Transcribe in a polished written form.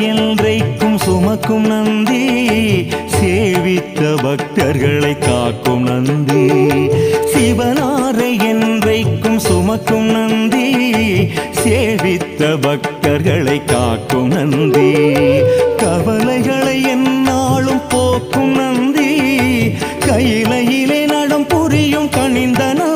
என்றைக்கும் சுமக்கும் நந்தி, சேவித்த பக்தர்களை காக்கும் நந்தி. சிவனாரை என்றைக்கும் சுமக்கும் நந்தி, சேவித்த பக்தர்களை காக்கும் நந்தி. கவலைகளை எந்நாளும் போக்கும் நந்தி, கையிலையிலே நடம் புரியும் கனிந்த நந்தி.